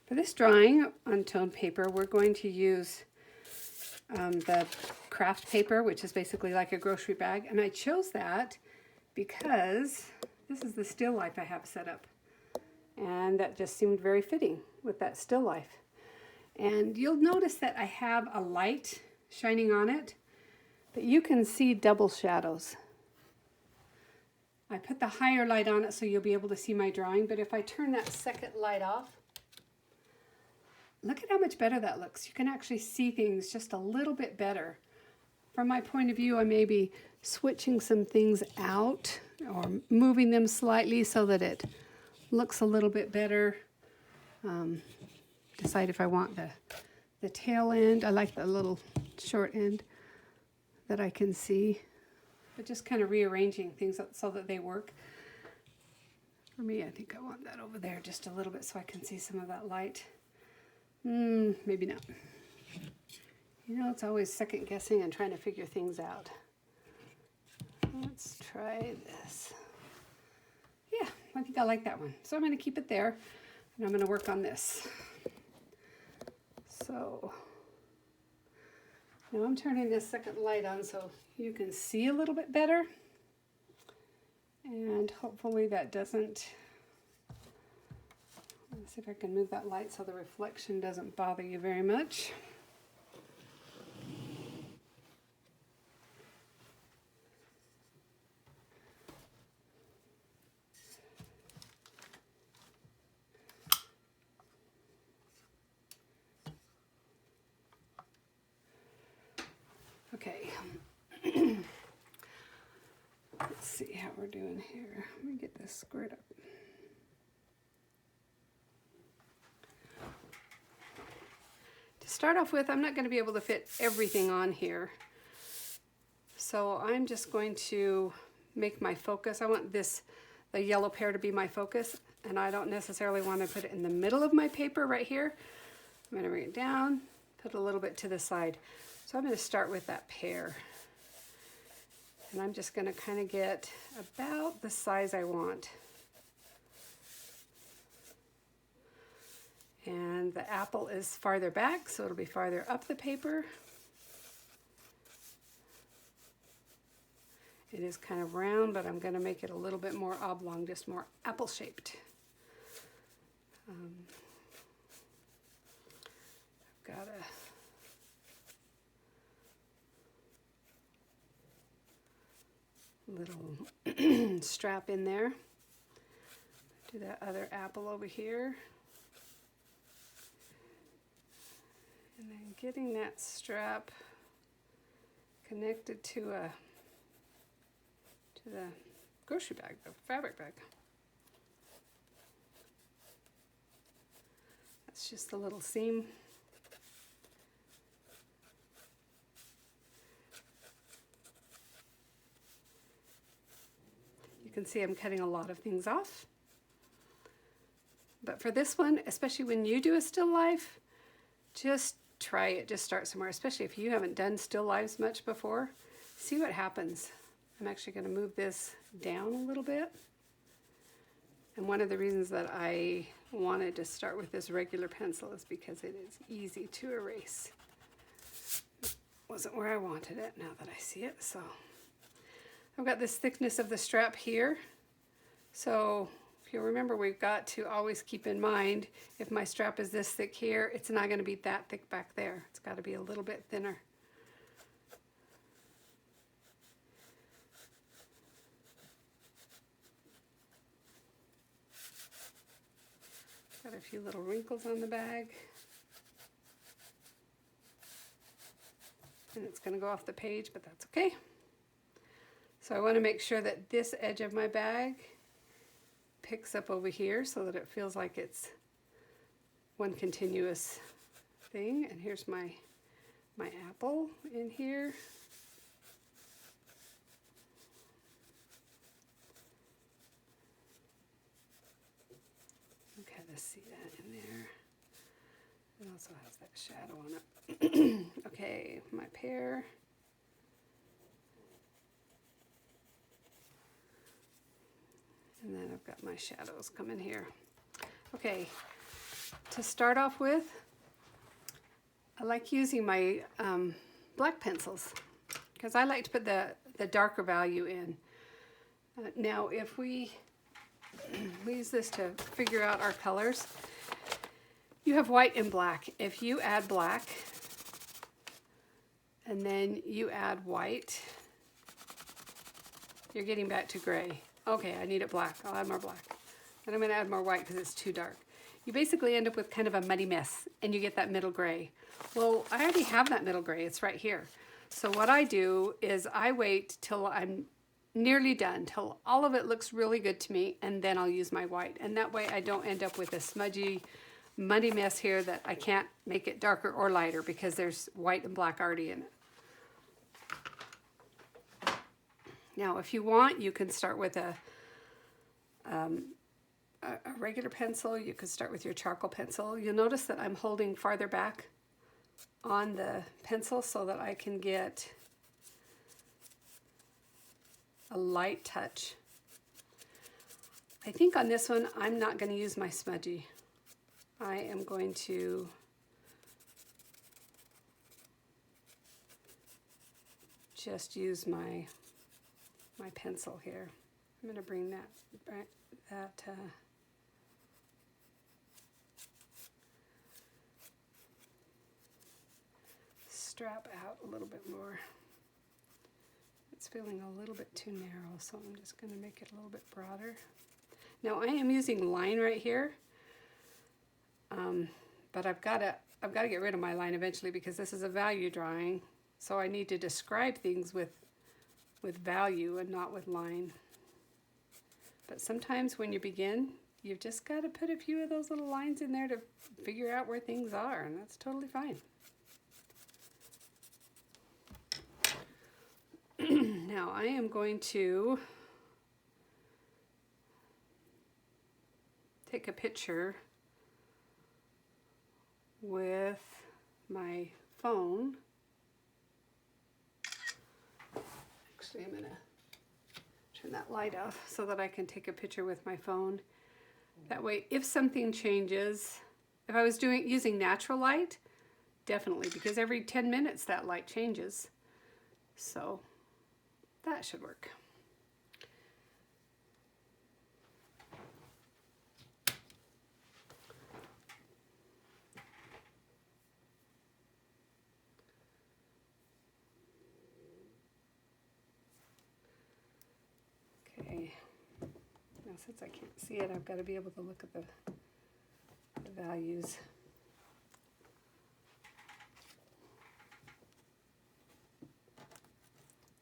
For this drawing on toned paper, we're going to use the kraft paper, which is basically like a grocery bag. And I chose that because this is the still life I have set up. And that just seemed very fitting with that still life. And you'll notice that I have a light shining on it, but you can see double shadows. I put the higher light on it so you'll be able to see my drawing, but if I turn that second light off, look at how much better that looks. You can actually see things just a little bit better. From my point of view, I may be switching some things out or moving them slightly so that it looks a little bit better. Decide if I want the tail end. I like the little short end that I can see. But just kind of rearranging things so that they work. For me, I think I want that over there just a little bit so I can see some of that light. Maybe not. You know, it's always second guessing and trying to figure things out. Let's try this. Yeah, I think I like that one. So I'm going to keep it there, and I'm going to work on this. So now I'm turning this second light on so you can see a little bit better. And hopefully that doesn't... Let's see if I can move that light so the reflection doesn't bother you very much. Okay. Let's see how we're doing here. Let me get this squared up. To start off with, I'm not going to be able to fit everything on here. So I'm just going to make my focus. I want the yellow pear to be my focus, and I don't necessarily want to put it in the middle of my paper right here. I'm going to bring it down, put a little bit to the side. So I'm going to start with that pear. And I'm just going to kind of get about the size I want. And the apple is farther back, so it'll be farther up the paper. It is kind of round, but I'm going to make it a little bit more oblong, just more apple-shaped. I've got a little strap in there. Do that other apple over here. And then getting that strap connected to the grocery bag, the fabric bag. That's just a little seam. You can see I'm cutting a lot of things off. But for this one, especially when you do a still life, just try it, just start somewhere, especially if you haven't done still lives much before. See what happens. I'm actually going to move this down a little bit. And one of the reasons that I wanted to start with this regular pencil is because it is easy to erase. It wasn't where I wanted it now that I see it, so. I've got this thickness of the strap here. So if you remember, we've got to always keep in mind, if my strap is this thick here, it's not going to be that thick back there. It's got to be a little bit thinner. Got a few little wrinkles on the bag. And it's going to go off the page, but that's okay. So I want to make sure that this edge of my bag picks up over here so that it feels like it's one continuous thing. And here's my apple in here. Okay, let's see that in there. It also has that shadow on it. Okay, my pear. And then I've got my shadows coming here. Okay, to start off with, I like using my black pencils because I like to put the darker value in. Now if we use this to figure out our colors, you have white and black. If you add black and then you add white, you're getting back to gray. Okay, I need it black. I'll add more black. And I'm going to add more white because it's too dark. You basically end up with kind of a muddy mess and you get that middle gray. Well, I already have that middle gray. It's right here. So what I do is I wait till I'm nearly done, till all of it looks really good to me, and then I'll use my white. And that way I don't end up with a smudgy, muddy mess here that I can't make it darker or lighter because there's white and black already in it. Now, if you want, you can start with a regular pencil. You could start with your charcoal pencil. You'll notice that I'm holding farther back on the pencil so that I can get a light touch. I think on this one, I'm not going to use my smudgy. I am going to just use my pencil here. I'm going to bring that strap out a little bit more. It's feeling a little bit too narrow, so I'm just going to make it a little bit broader. Now I am using line right here, but I've got to get rid of my line eventually because this is a value drawing, so I need to describe things with value and not with line. But sometimes when you begin, you've just got to put a few of those little lines in there to figure out where things are, and that's totally fine. Now I am going to take a picture with my phone. Actually, I'm going to turn that light off so that I can take a picture with my phone. That way, if something changes, if I was using natural light, definitely, because every 10 minutes that light changes. So that should work. Okay, now since I can't see it, I've got to be able to look at the values.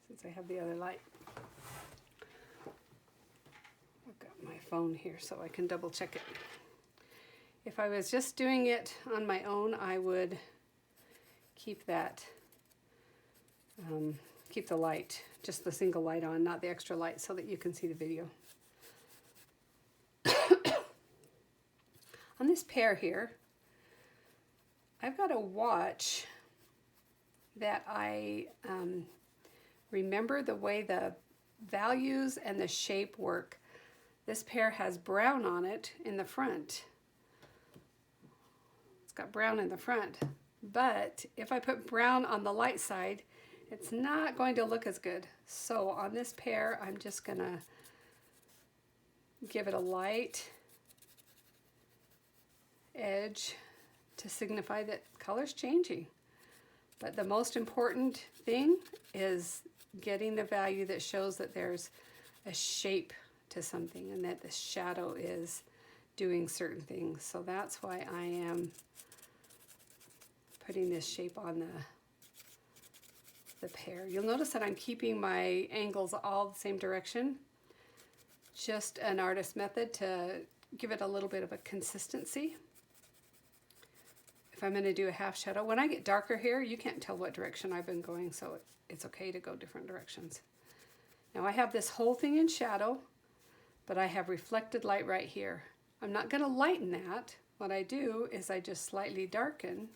Since I have the other light. I've got my phone here so I can double check it. If I was just doing it on my own, I would keep that, keep the light, just the single light on, not the extra light, so that you can see the video. On this pear here, I've got to watch that I remember the way the values and the shape work. This pear has brown on it in the front. It's got brown in the front, but if I put brown on the light side, it's not going to look as good. So on this pear, I'm just gonna give it a light edge to signify that color's changing. But the most important thing is getting the value that shows that there's a shape to something and that the shadow is doing certain things. So that's why I am putting this shape on the pear. You'll notice that I'm keeping my angles all the same direction. Just an artist method to give it a little bit of a consistency. If I'm going to do a half shadow, when I get darker here, you can't tell what direction I've been going, so it's okay to go different directions. Now I have this whole thing in shadow, but I have reflected light right here. I'm not going to lighten that. What I do is I just slightly darken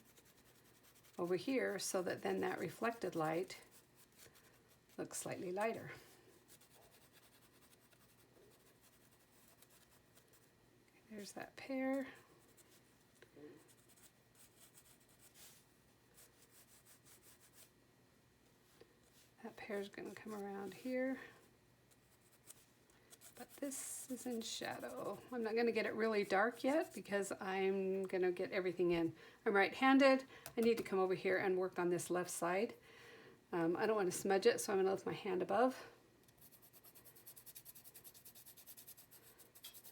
over here so that then that reflected light looks slightly lighter. There's that pear. hair is going to come around here. But this is in shadow. I'm not going to get it really dark yet because I'm going to get everything in. I'm right-handed. I need to come over here and work on this left side. I don't want to smudge it, so I'm going to lift my hand above.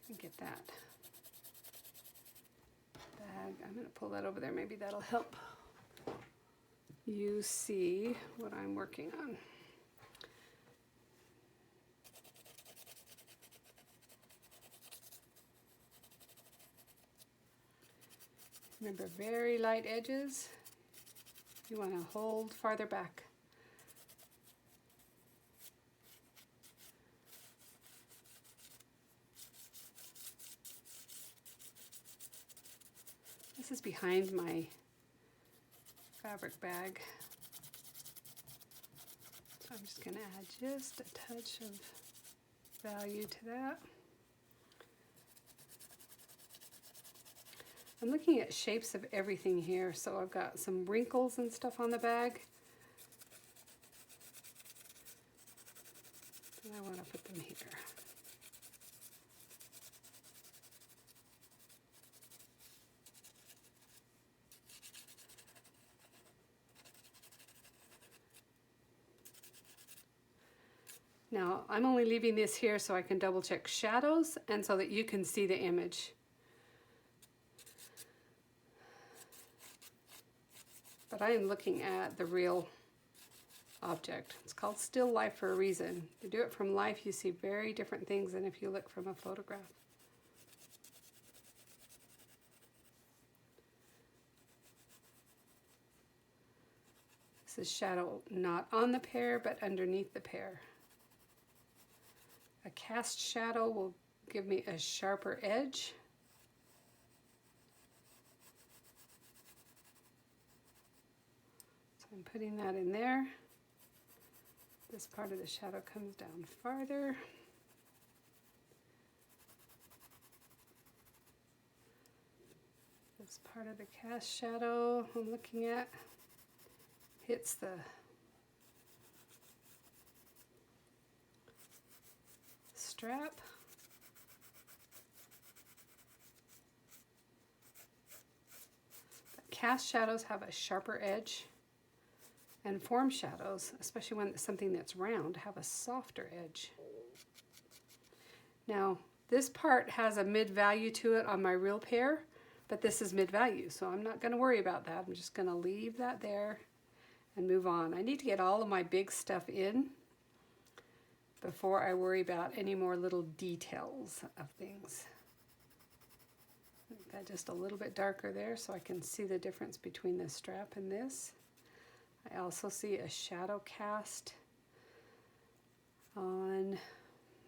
And get that bag. I'm going to pull that over there. Maybe that'll help you see what I'm working on. Remember, very light edges. You want to hold farther back. This is behind my fabric bag. So I'm just going to add just a touch of value to that. I'm looking at shapes of everything here, so I've got some wrinkles and stuff on the bag. And I want to put them here. Now, I'm only leaving this here so I can double check shadows and so that you can see the image. But I am looking at the real object. It's called still life for a reason. If you do it from life, you see very different things than if you look from a photograph. This is shadow not on the pear, but underneath the pear. A cast shadow will give me a sharper edge. So I'm putting that in there. This part of the shadow comes down farther. This part of the cast shadow I'm looking at hits the strap. But cast shadows have a sharper edge, and form shadows, especially when it's something that's round, have a softer edge. Now, this part has a mid-value to it on my real pear, but this is mid-value, so I'm not going to worry about that. I'm just going to leave that there and move on. I need to get all of my big stuff in before I worry about any more little details of things. Make that just a little bit darker there so I can see the difference between this strap and this. I also see a shadow cast on,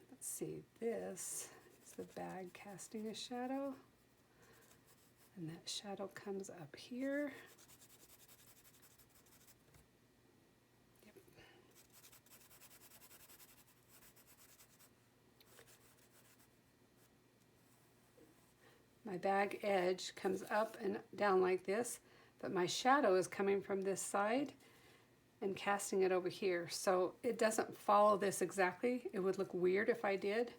let's see, this is the bag casting a shadow, and that shadow comes up here. My bag edge comes up and down like this, but my shadow is coming from this side and casting it over here. So it doesn't follow this exactly. It would look weird if I did.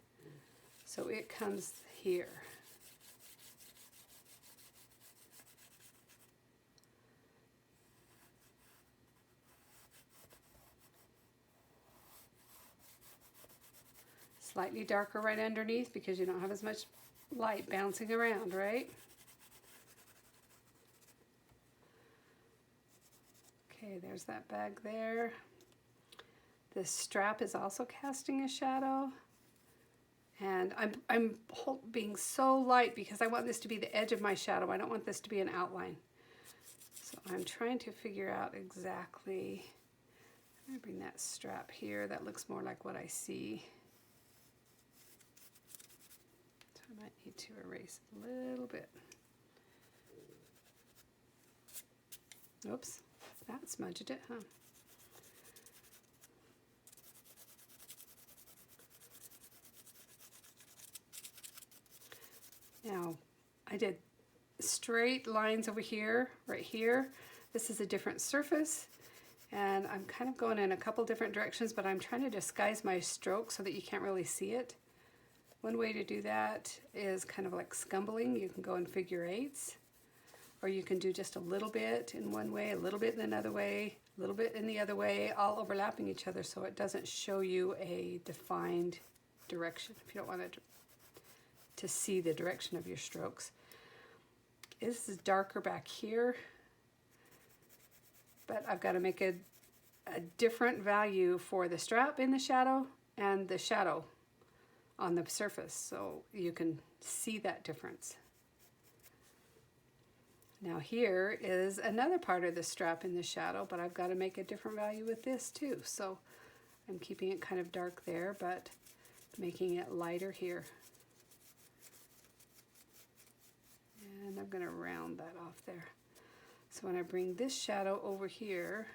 So it comes here. Slightly darker right underneath because you don't have as much light bouncing around, right? Okay, there's that bag there. This strap is also casting a shadow. And I'm being so light because I want this to be the edge of my shadow. I don't want this to be an outline. So I'm trying to figure out exactly, I'm gonna bring that strap here. That looks more like what I see. I might need to erase a little bit. Oops, that smudged it, huh? Now, I did straight lines over here, right here. This is a different surface, And I'm kind of going in a couple different directions, but I'm trying to disguise my stroke so that you can't really see it. One way to do that is kind of like scumbling. You can go in figure eights, or you can do just a little bit in one way, a little bit in another way, a little bit in the other way, all overlapping each other so it doesn't show you a defined direction if you don't want to see the direction of your strokes. This is darker back here, but I've got to make a different value for the strap in the shadow and the shadow on the surface so you can see that difference. Now here is another part of the strap in the shadow, but I've got to make a different value with this too. So I'm keeping it kind of dark there, but making it lighter here. And I'm going to round that off there. So when I bring this shadow over here,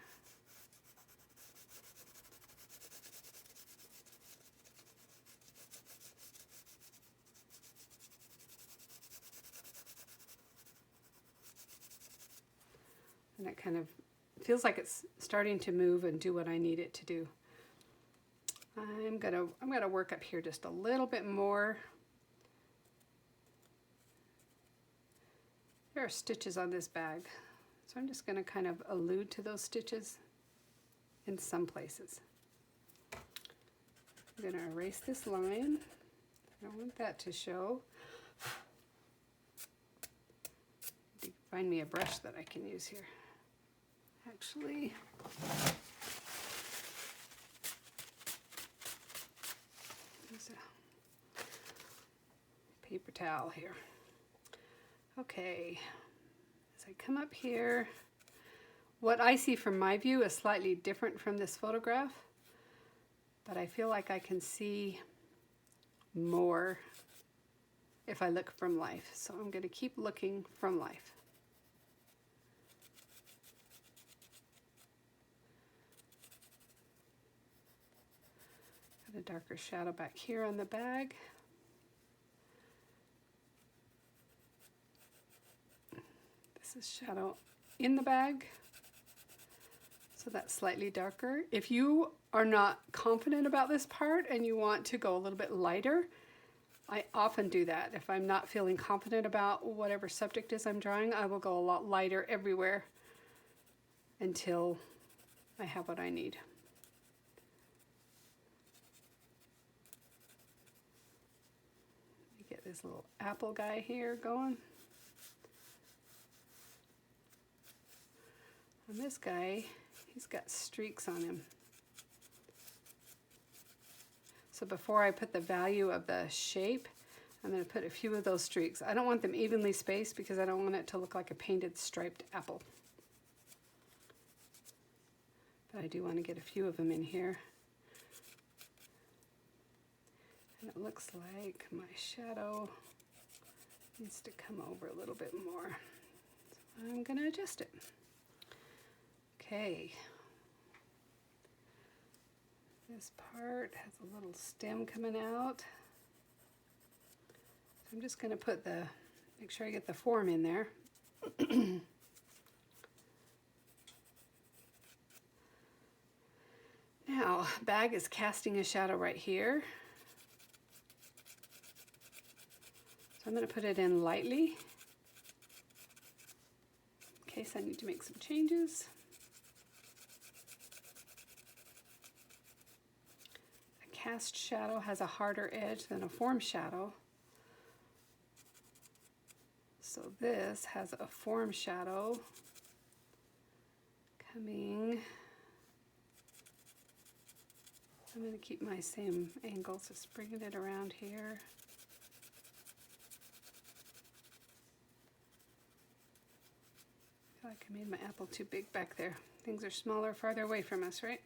and it kind of feels like it's starting to move and do what I need it to do. I'm gonna work up here just a little bit more. There are stitches on this bag, so I'm just going to kind of allude to those stitches in some places. I'm going to erase this line. I don't want that to show. Find me a brush that I can use here. Actually, there's a paper towel here. Okay, as I come up here, what I see from my view is slightly different from this photograph, but I feel like I can see more if I look from life. So I'm going to keep looking from life. Got a darker shadow back here on the bag. This is shadow in the bag, so that's slightly darker. If you are not confident about this part and you want to go a little bit lighter, I often do that. If I'm not feeling confident about whatever subject is I'm drawing, I will go a lot lighter everywhere until I have what I need. Let me get this little apple guy here going. And this guy, he's got streaks on him. So before I put the value of the shape, I'm going to put a few of those streaks. I don't want them evenly spaced because I don't want it to look like a painted striped apple. But I do want to get a few of them in here. And it looks like my shadow needs to come over a little bit more. So I'm going to adjust it. Okay, this part has a little stem coming out. So I'm just going to make sure I get the form in there. Now, bag is casting a shadow right here. So I'm going to put it in lightly in case I need to make some changes. Cast shadow has a harder edge than a form shadow. So this has a form shadow coming. I'm going to keep my same angles, just bringing it around here. I feel like I made my apple too big back there. Things are smaller, farther away from us, right?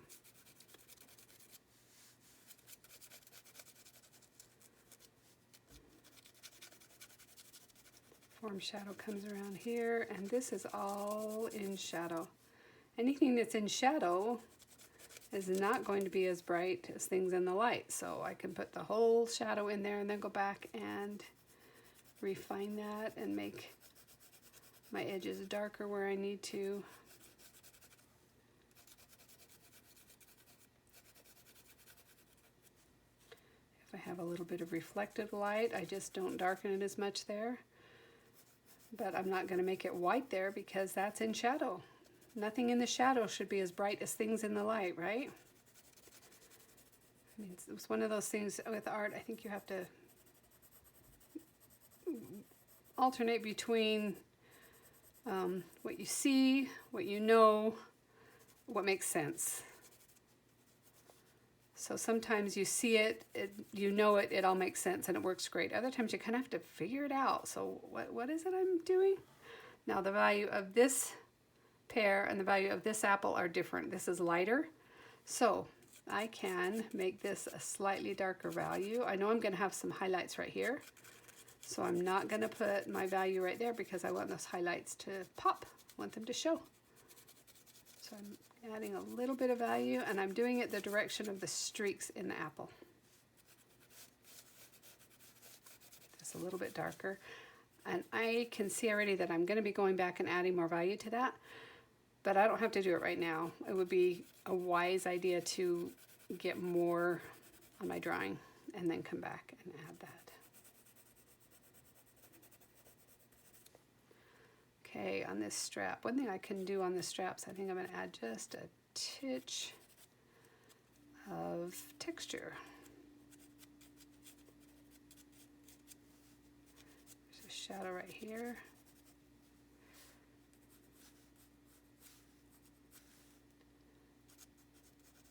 Form shadow comes around here, and this is all in shadow. Anything that's in shadow is not going to be as bright as things in the light, so I can put the whole shadow in there and then go back and refine that and make my edges darker where I need to. a little bit of reflected light. I just don't darken it as much there. But I'm not going to make it white there because that's in shadow. Nothing in the shadow should be as bright as things in the light, right? I mean, it's one of those things with art, I think you have to alternate between what you see, what you know, what makes sense. So sometimes you see it, you know it, it all makes sense and it works great. Other times you kind of have to figure it out. So what is it I'm doing? Now the value of this pear and the value of this apple are different. This is lighter. So I can make this a slightly darker value. I know I'm going to have some highlights right here. So I'm not going to put my value right there because I want those highlights to pop. I want them to show. So I'm adding a little bit of value, and I'm doing it the direction of the streaks in the apple. Just a little bit darker. And I can see already that I'm going to be going back and adding more value to that, but I don't have to do it right now. It would be a wise idea to get more on my drawing and then come back and add that. Okay, on this strap, one thing I can do on the straps, I think I'm going to add just a titch of texture. There's a shadow right here.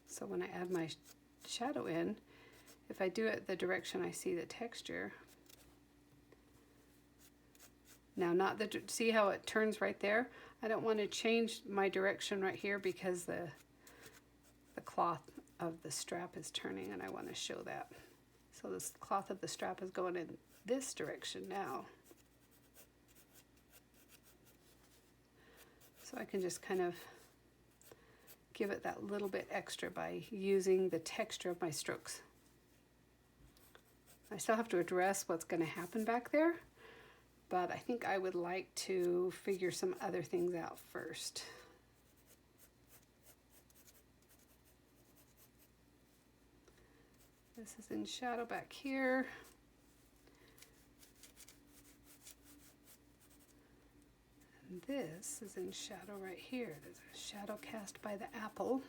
So when I add my shadow in, if I do it the direction I see the texture, now not the, see how it turns right there? I don't want to change my direction right here because the cloth of the strap is turning and I want to show that. So this cloth of the strap is going in this direction now. So I can just kind of give it that little bit extra by using the texture of my strokes. I still have to address what's going to happen back there, but I think I would like to figure some other things out first. This is in shadow back here. And this is in shadow right here. There's a shadow cast by the apple.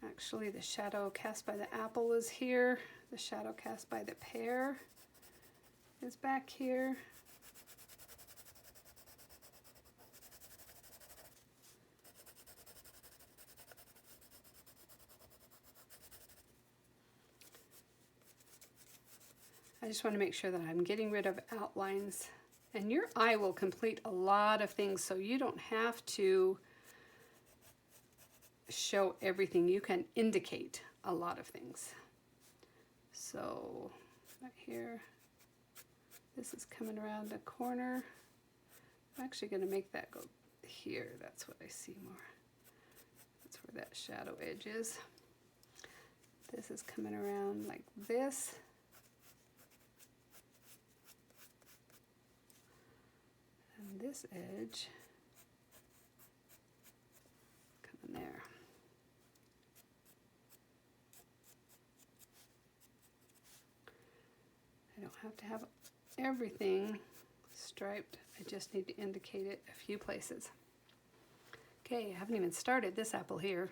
Actually, the shadow cast by the apple is here. The shadow cast by the pear is back here. I just want to make sure that I'm getting rid of outlines. And your eye will complete a lot of things, so you don't have to show everything. You can indicate a lot of things. So right here, this is coming around the corner. I'm actually going to make that go here. That's what I see more. That's where that shadow edge is. This is coming around like this. And this edge coming there. I don't have to have everything striped. I just need to indicate it a few places. Okay, I haven't even started this apple here.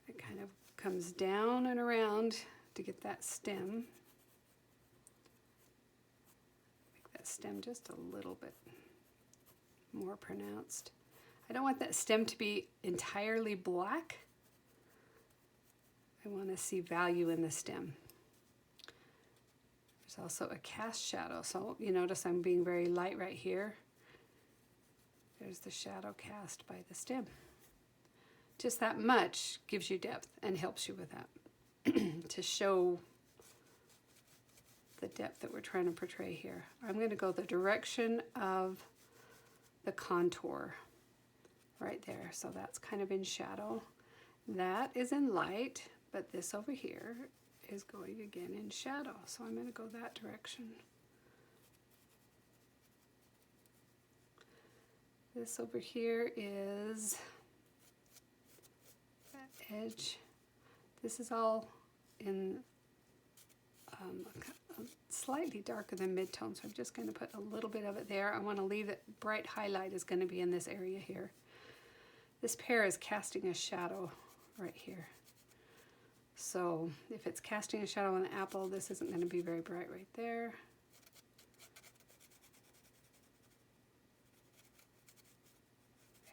It kind of comes down and around to get that stem. Make that stem just a little bit more pronounced. I don't want that stem to be entirely black. I want to see value in the stem. There's also a cast shadow, so you notice I'm being very light right here. There's the shadow cast by the stem. Just that much gives you depth and helps you with that to show the depth that we're trying to portray here. I'm going to go the direction of the contour right there, so that's kind of in shadow. That is in light, but this over here is going again in shadow, so I'm going to go that direction. This over here is that edge This is all in slightly darker than mid-tone, so I'm just going to put a little bit of it there. I want to leave it, bright highlight is going to be in this area here. This pear is casting a shadow right here. So if it's casting a shadow on the apple, this isn't going to be very bright right there.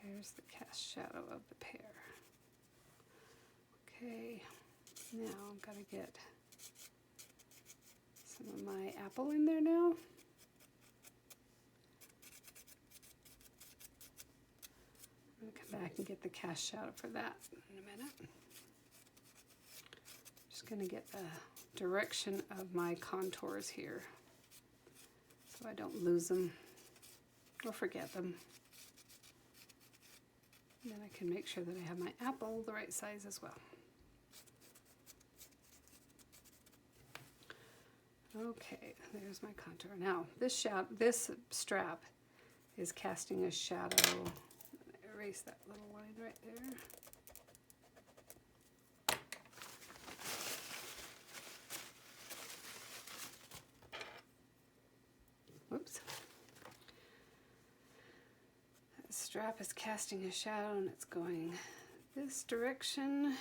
There's the cast shadow of the pear. Okay, now I've got to get some of my apple in there now. I'm going to come back and get the cast shadow for that in a minute. Just going to get the direction of my contours here so I don't lose them or forget them. And then I can make sure that I have my apple the right size as well. Okay, there's my contour. Now, this strap is casting a shadow. Erase that little line right there. Whoops. That strap is casting a shadow and it's going this direction.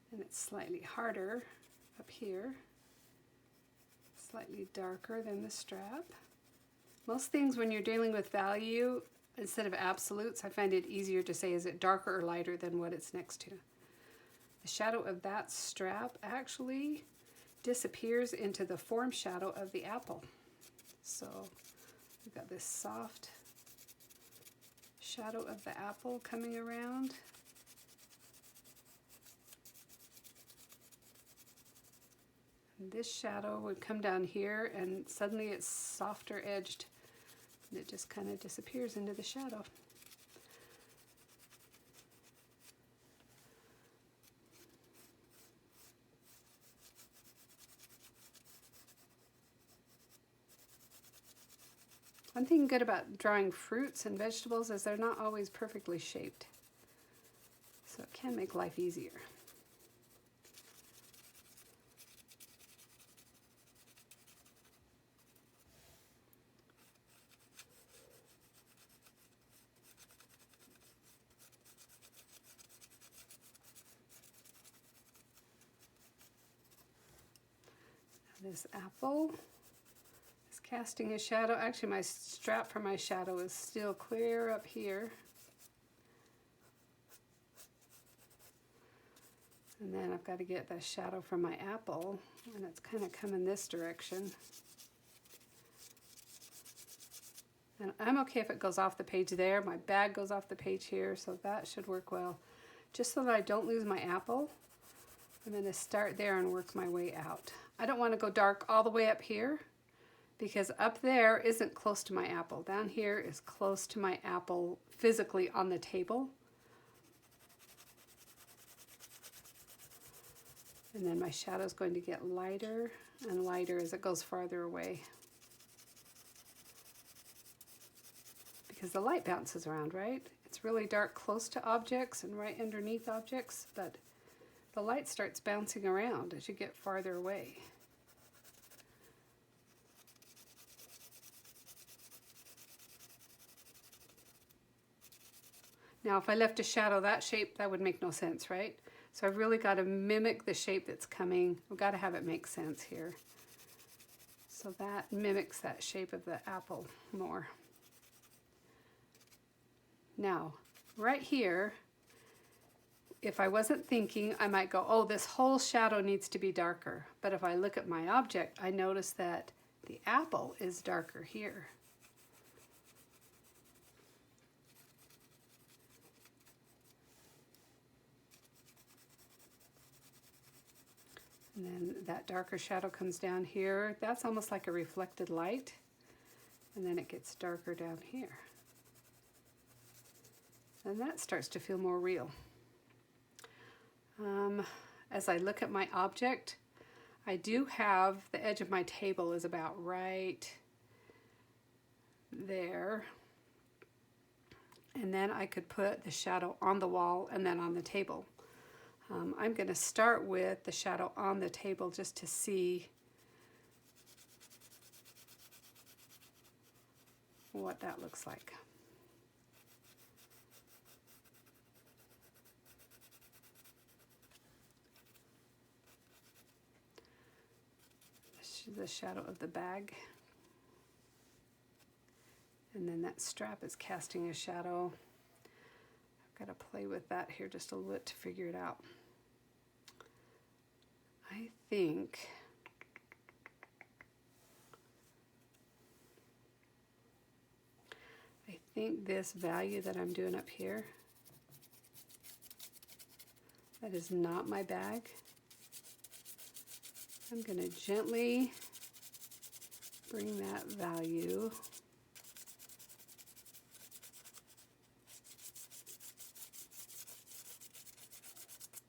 And it's slightly harder up here, slightly darker than the strap. Most things when you're dealing with value, instead of absolutes, I find it easier to say is it darker or lighter than what it's next to. The shadow of that strap actually disappears into the form shadow of the apple. So we've got this soft shadow of the apple coming around. And this shadow would come down here and suddenly it's softer edged and it just kind of disappears into the shadow. One thing good about drawing fruits and vegetables is they're not always perfectly shaped. So it can make life easier. This apple is casting a shadow. Actually, my strap for my shadow is still clear up here. And then I've got to get the shadow from my apple, and it's kind of coming this direction. And I'm okay if it goes off the page there. My bag goes off the page here, so that should work well. Just so that I don't lose my apple, I'm going to start there and work my way out. I don't want to go dark all the way up here because up there isn't close to my apple. Down here is close to my apple physically on the table. And then my shadow is going to get lighter and lighter as it goes farther away. Because the light bounces around, right? It's really dark close to objects and right underneath objects, but the light starts bouncing around as you get farther away. Now, if I left a shadow that shape, that would make no sense, right? So I've really got to mimic the shape that's coming. We've got to have it make sense here. So that mimics that shape of the apple more. Now, right here, if I wasn't thinking, I might go, oh, this whole shadow needs to be darker. But if I look at my object, I notice that the apple is darker here. And then that darker shadow comes down here. That's almost like a reflected light. And then it gets darker down here. And that starts to feel more real. As I look at my object, I do have the edge of my table is about right there. and then I could put the shadow on the wall and then on the table. I'm going to start with the shadow on the table just to see what that looks like. The shadow of the bag. And then that strap is casting a shadow. I've got to play with that here just a little bit to figure it out. I think this value that I'm doing up here, that is not my bag. I'm going to gently bring that value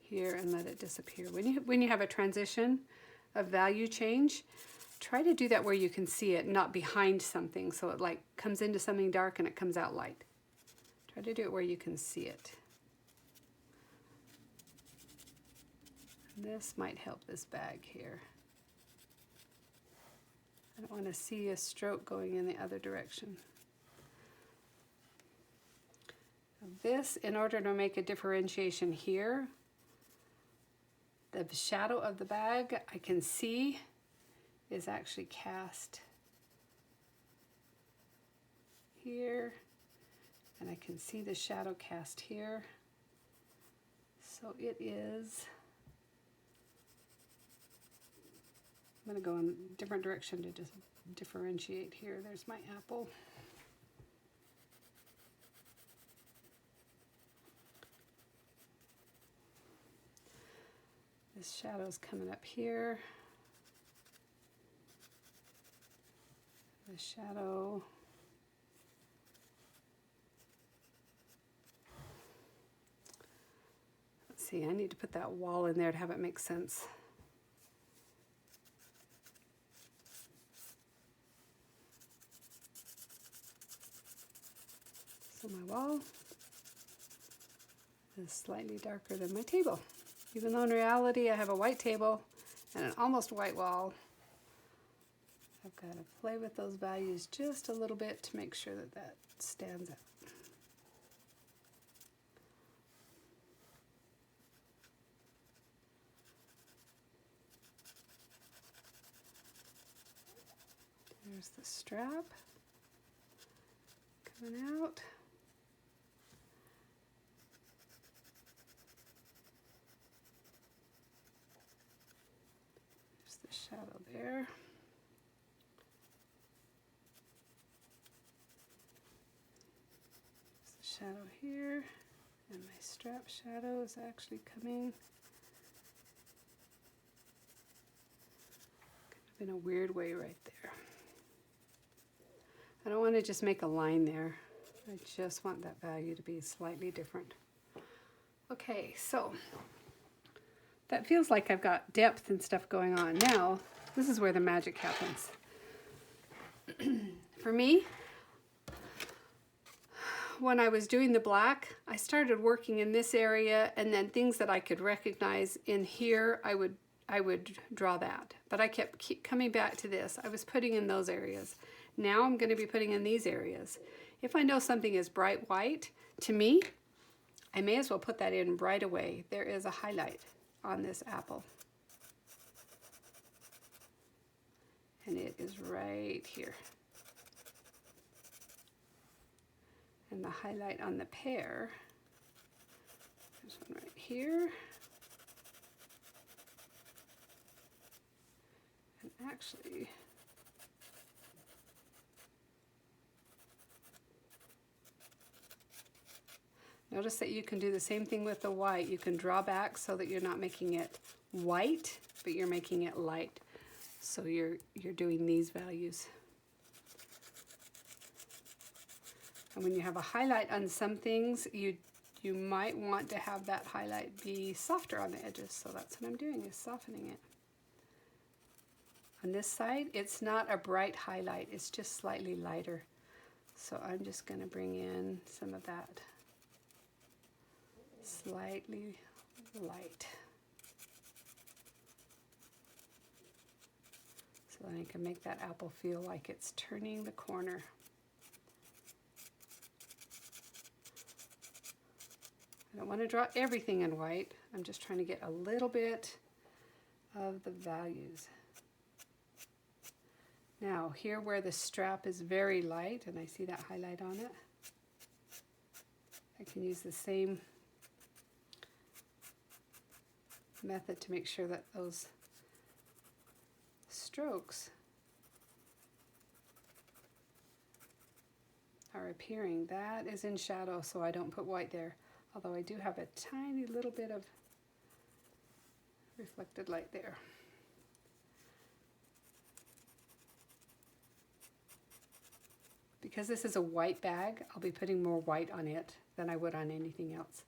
here and let it disappear. When you have a transition of value change, try to do that where you can see it, not behind something, so it like comes into something dark and it comes out light. Try to do it where you can see it. And this might help this bag here. I don't want to see a stroke going in the other direction. This, in order to make a differentiation here, the shadow of the bag I can see is actually cast here, and I can see the shadow cast here. So it is, I'm going to go in a different direction to just differentiate here. There's my apple. This shadow's coming up here. The shadow. Let's see, I need to put that wall in there to have it make sense. So my wall is slightly darker than my table. Even though in reality I have a white table and an almost white wall, I've got to play with those values just a little bit to make sure that that stands out. There's the strap coming out. There's the shadow there. There's the shadow here, and my strap shadow is actually coming kind of in a weird way right there. I don't want to just make a line there. I just want that value to be slightly different. Okay, so that feels like I've got depth and stuff going on. Now, this is where the magic happens. For me, when I was doing the black, I started working in this area, and then things that I could recognize in here, I would draw that. But I keep coming back to this. I was putting in those areas. Now I'm going to be putting in these areas. If I know something is bright white, to me, I may as well put that in right away. There is a highlight on this apple. And it is right here. And the highlight on the pear, there's one right here. And actually, notice that you can do the same thing with the white. You can draw back so that you're not making it white, but you're making it light. So you're doing these values. And when you have a highlight on some things, you might want to have that highlight be softer on the edges. So that's what I'm doing, is softening it. On this side, it's not a bright highlight, it's just slightly lighter. So I'm just going to bring in some of that slightly light. So then I can make that apple feel like it's turning the corner. I don't want to draw everything in white. I'm just trying to get a little bit of the values. Now, here where the strap is very light, and I see that highlight on it, I can use the same method to make sure that those strokes are appearing. That is in shadow, so I don't put white there, although I do have a tiny little bit of reflected light there. Because this is a white bag, I'll be putting more white on it than I would on anything else.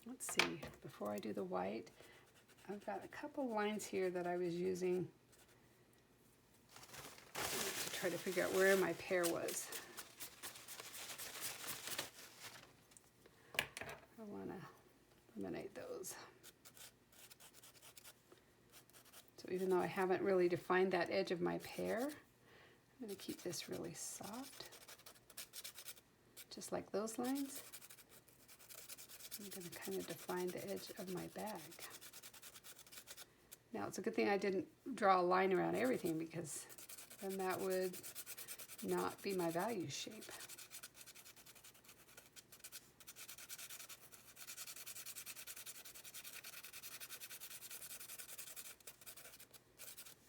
Let's see, before I do the white, I've got a couple lines here that I was using to try to figure out where my pear was. I want to eliminate those. So even though I haven't really defined that edge of my pear, I'm going to keep this really soft, just like those lines. I'm going to kind of define the edge of my bag. Now it's a good thing I didn't draw a line around everything, because then that would not be my value shape.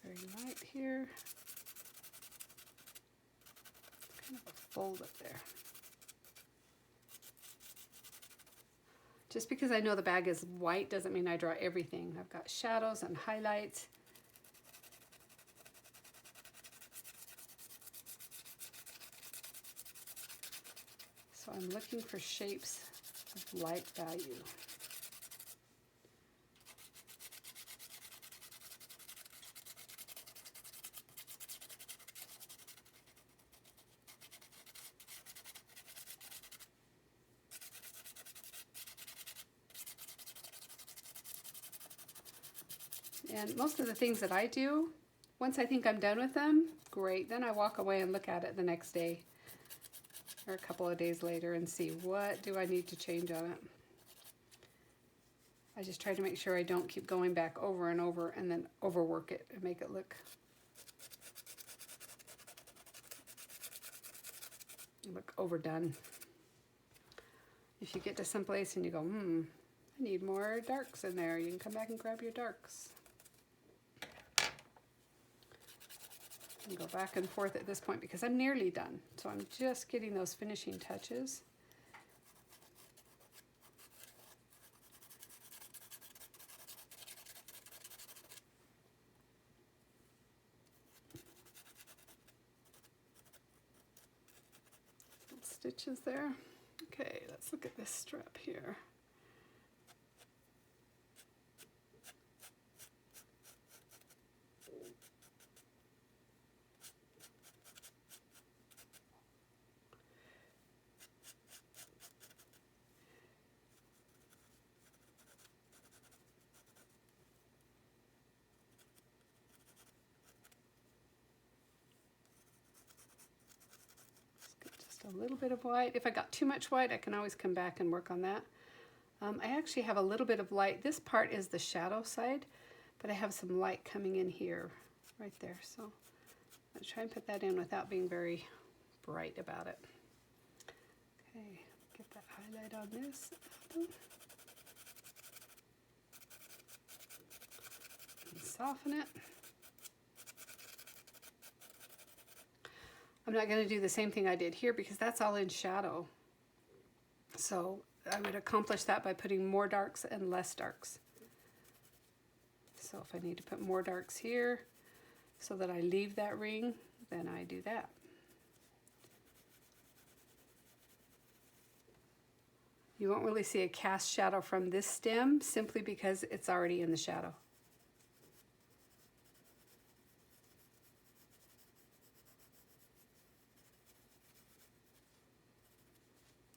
Very light here. Kind of a fold up there. Just because I know the bag is white doesn't mean I draw everything. I've got shadows and highlights. So I'm looking for shapes of light value. And most of the things that I do, once I think I'm done with them, great. Then I walk away and look at it the next day or a couple of days later and see what do I need to change on it. I just try to make sure I don't keep going back over and over and then overwork it and make it look overdone. If you get to some place and you go, I need more darks in there, you can come back and grab your darks. And go back and forth at this point because I'm nearly done. So I'm just getting those finishing touches. Little stitches there. Okay, let's look at this strap here. A little bit of white. If I got too much white, I can always come back and work on that. I actually have a little bit of light. This part is the shadow side, but I have some light coming in here, right there. So I'll try and put that in without being very bright about it. Okay, get that highlight on this apple. And soften it. I'm not going to do the same thing I did here because that's all in shadow. So I would accomplish that by putting more darks and less darks. So if I need to put more darks here so that I leave that ring, then I do that. You won't really see a cast shadow from this stem simply because it's already in the shadow.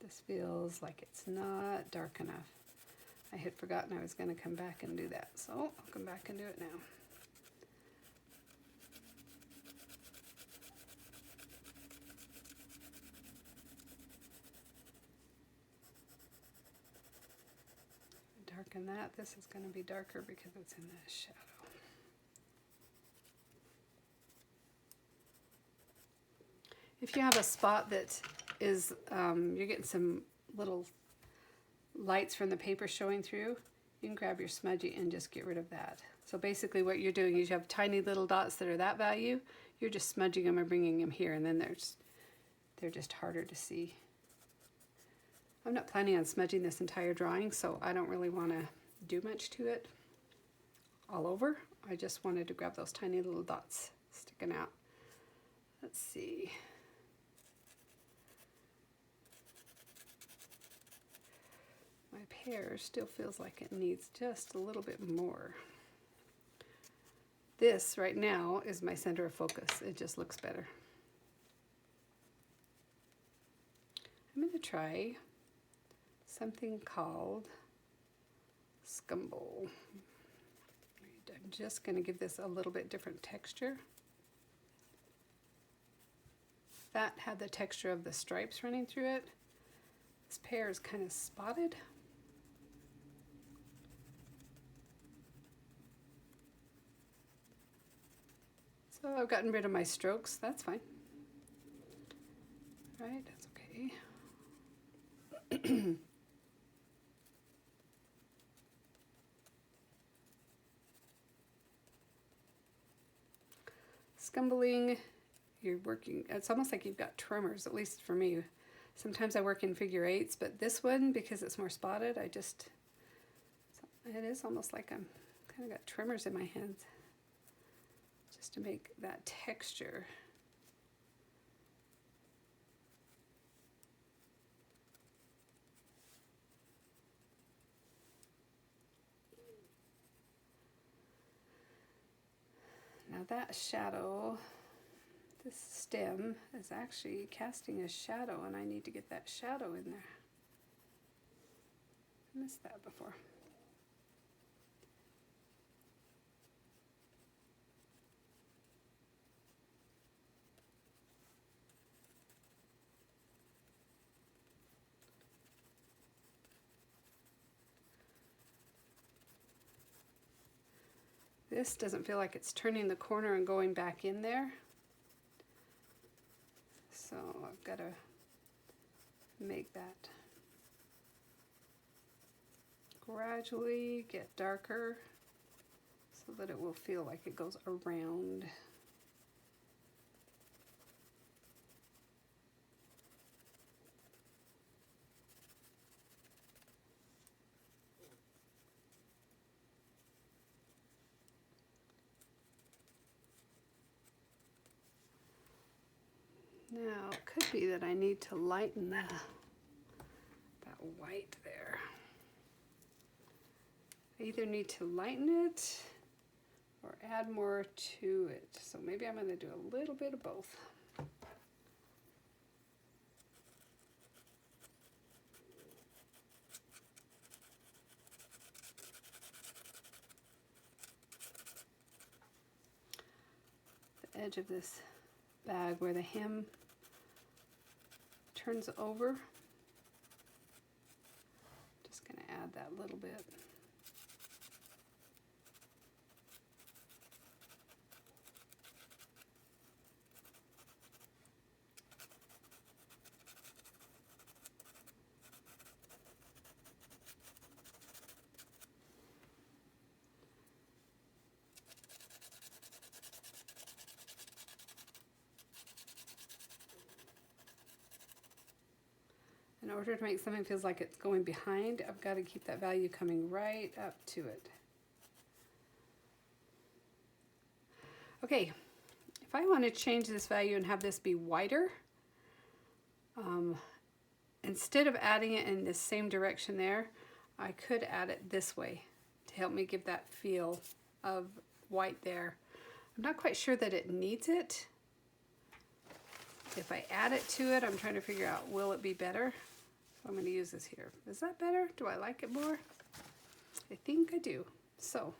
This feels like it's not dark enough. I had forgotten I was going to come back and do that, so I'll come back and do it now. Darken that. This is going to be darker because it's in the shadow. If you have a spot that is, you're getting some little lights from the paper showing through, you can grab your smudgy and just get rid of that. So basically what you're doing is you have tiny little dots that are that value, you're just smudging them and bringing them here, and then they're just harder to see. I'm not planning on smudging this entire drawing, so I don't really want to do much to it all over. I just wanted to grab those tiny little dots sticking out. Let's see. My pear still feels like it needs just a little bit more. This right now is my center of focus. It just looks better. I'm going to try something called Scumble. I'm just going to give this a little bit different texture. That had the texture of the stripes running through it. This pear is kind of spotted. So I've gotten rid of my strokes. That's fine. All right, that's okay. Scumbling, you're working, it's almost like you've got tremors, at least for me. Sometimes I work in figure eights, but this one, because it's more spotted, it is almost like I'm kind of got tremors in my hands, just to make that texture. Now that shadow, this stem is actually casting a shadow, and I need to get that shadow in there. I missed that before. This doesn't feel like it's turning the corner and going back in there. So I've got to make that gradually get darker so that it will feel like it goes around. Now, it could be that I need to lighten that white there. I either need to lighten it or add more to it. So maybe I'm going to do a little bit of both. The edge of this bag where the hem turns over. Just going to add that little bit. In order to make something feels like it's going behind, I've got to keep that value coming right up to it. Okay, if I want to change this value and have this be whiter, instead of adding it in the same direction there, I could add it this way to help me give that feel of white there. I'm not quite sure that it needs it. If I add it to it, I'm trying to figure out, will it be better? So I'm going to use this here. Is that better? Do I like it more? I think I do. So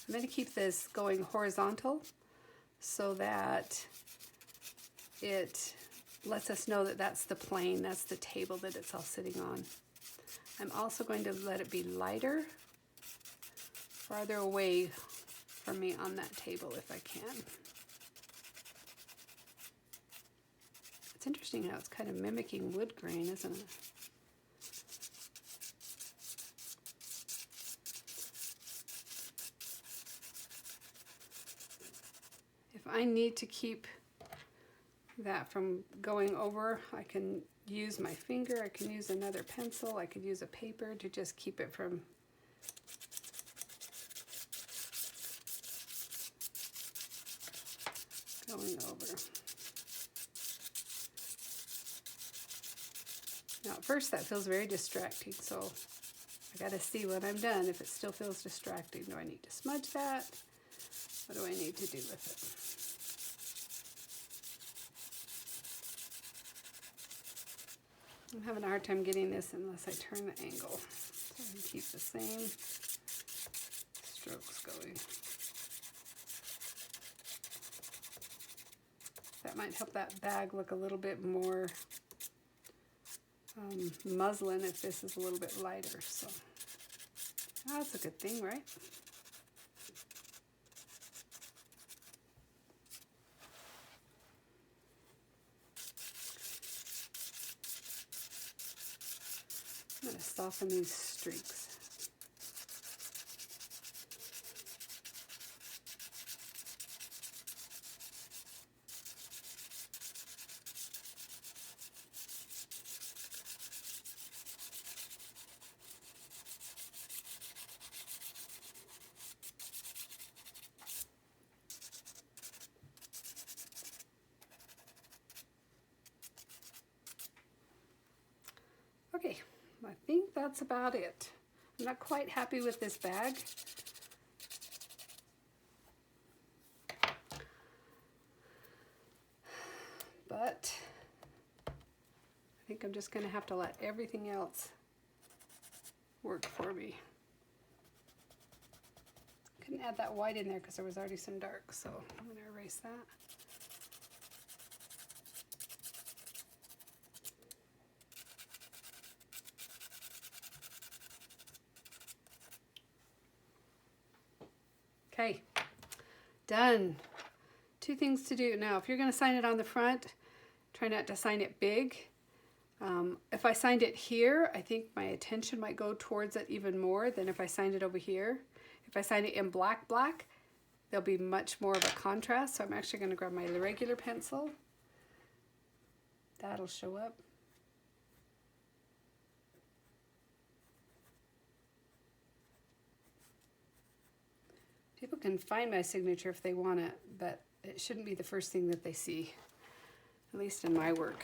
I'm going to keep this going horizontal so that it lets us know that that's the plane, that's the table that it's all sitting on. I'm also going to let it be lighter, farther away from me on that table if I can. It's interesting how it's kind of mimicking wood grain, isn't it? If I need to keep that from going over, I can use my finger, I can use another pencil, I could use a paper to just keep it from going over. Now at first that feels very distracting, so I gotta see when I'm done if it still feels distracting. Do I need to smudge that? What do I need to do with it? I'm having a hard time getting this unless I turn the angle. So I can keep the same strokes going. That might help that bag look a little bit more muslin if this is a little bit lighter. So that's a good thing, right? I'm going to soften these streaks. Okay, I think that's about it. I'm not quite happy with this bag. But I think I'm just going to have to let everything else work for me. Couldn't add that white in there because there was already some dark, so I'm going to erase that. Okay, done. Two things to do. Now, if you're going to sign it on the front, try not to sign it big. If I signed it here, I think my attention might go towards it even more than if I signed it over here. If I sign it in black, there'll be much more of a contrast. So I'm actually going to grab my regular pencil. That'll show up. People can find my signature if they want it, but it shouldn't be the first thing that they see, at least in my work.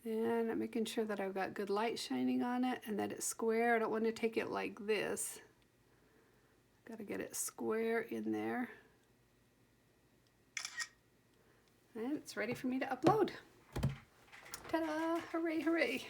And I'm making sure that I've got good light shining on it and that it's square. I don't want to take it like this. Got to get it square in there. And it's ready for me to upload. Ta-da! Hooray, hooray!